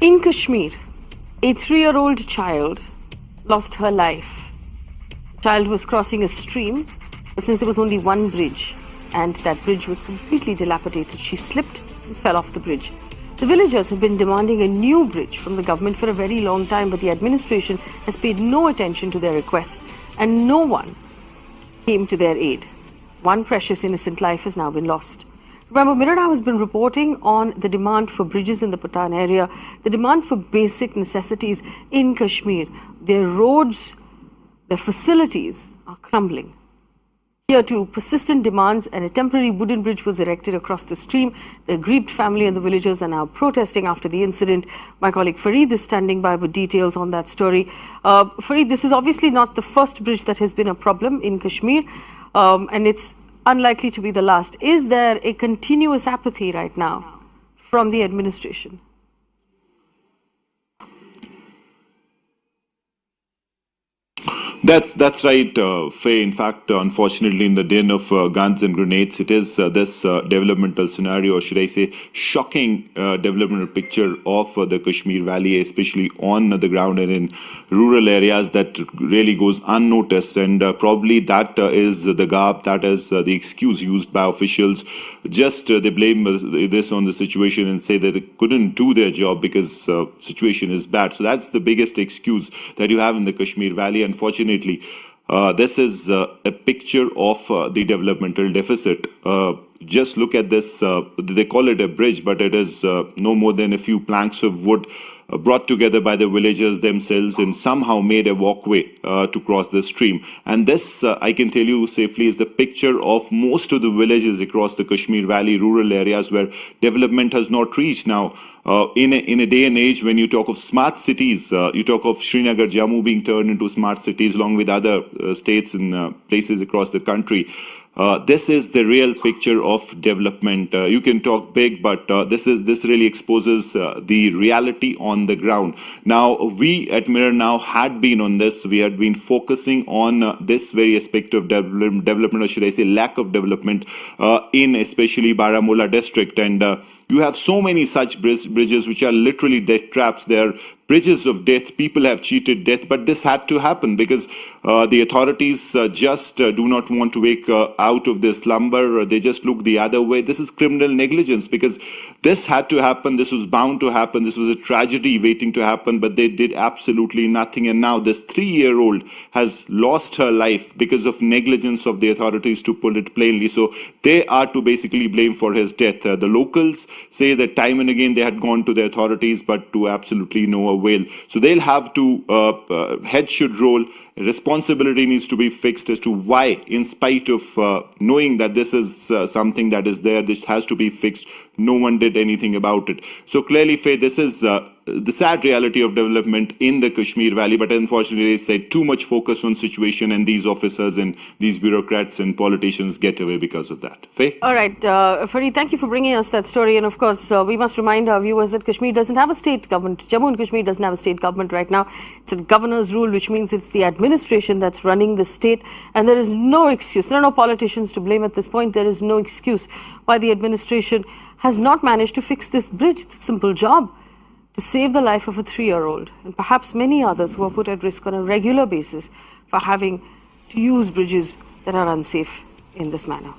In Kashmir, a 3-year-old child lost her life. The child was crossing a stream, but since there was only one bridge, and that bridge was completely dilapidated, she slipped and fell off the bridge. The villagers have been demanding a new bridge from the government for a very long time, but the administration has paid no attention to their requests, and no one came to their aid. One precious innocent life has now been lost. Remember, Mirror Now has been reporting on the demand for bridges in the Patan area, the demand for basic necessities in Kashmir. Their roads, their facilities are crumbling. Here too, persistent demands and a temporary wooden bridge was erected across the stream. The aggrieved family and the villagers are now protesting after the incident. My colleague Fareed is standing by with details on that story. Fareed, this is obviously not the first bridge that has been a problem in Kashmir, and it's unlikely to be the last. Is there a continuous apathy right now from the administration? That's right, Faye. In fact, unfortunately, in the den of guns and grenades, it is this developmental scenario, or should I say, shocking developmental picture of the Kashmir Valley, especially on the ground and in rural areas, that really goes unnoticed. And probably that is the gap, that is the excuse used by officials. Just they blame this on the situation and say that they couldn't do their job because situation is bad. So that's the biggest excuse that you have in the Kashmir Valley. Unfortunately, this is a picture of the developmental deficit. Just look at this, they call it a bridge, but it is no more than a few planks of wood brought together by the villagers themselves and somehow made a walkway to cross the stream. And this, I can tell you safely, is the picture of most of the villages across the Kashmir Valley, rural areas where development has not reached. Now, in a day and age when you talk of smart cities, you talk of Srinagar, Jammu being turned into smart cities along with other states and places across the country. This is the real picture of development. You can talk big, but this really exposes the reality on the ground. Now, we at Mirror Now had been on this. We had been focusing on this very aspect of development, or should I say lack of development, in especially Baramulla district. And you have so many such bridges which are literally death traps. They are bridges of death. People have cheated death, but this had to happen because the authorities just do not want to wake out of this slumber. They just look the other way. This is criminal negligence because this had to happen. This was bound to happen. This was a tragedy waiting to happen, but they did absolutely nothing. And now this 3-year-old has lost her life because of negligence of the authorities, to put it plainly. So they are to basically blame for his death. The locals say that time and again they had gone to the authorities, but to absolutely no avail. So they'll have to, head should roll. Responsibility needs to be fixed as to why, in spite of knowing that this is something that is there, this has to be fixed. No one did anything about it. So clearly, Faye, this is the sad reality of development in the Kashmir Valley. But unfortunately, I said too much focus on situation, and these officers and these bureaucrats and politicians get away because of that. Faye? All right, Fareed, thank you for bringing us that story. And of course, we must remind our viewers that Kashmir doesn't have a state government. Jammu and Kashmir doesn't have a state government right now. It's a governor's rule, which means it's the administration that's running the state. And there is no excuse. There are no politicians to blame at this point. There is no excuse why the administration has not managed to fix this bridge. It's a simple job to save the life of a 3-year-old and perhaps many others who are put at risk on a regular basis for having to use bridges that are unsafe in this manner.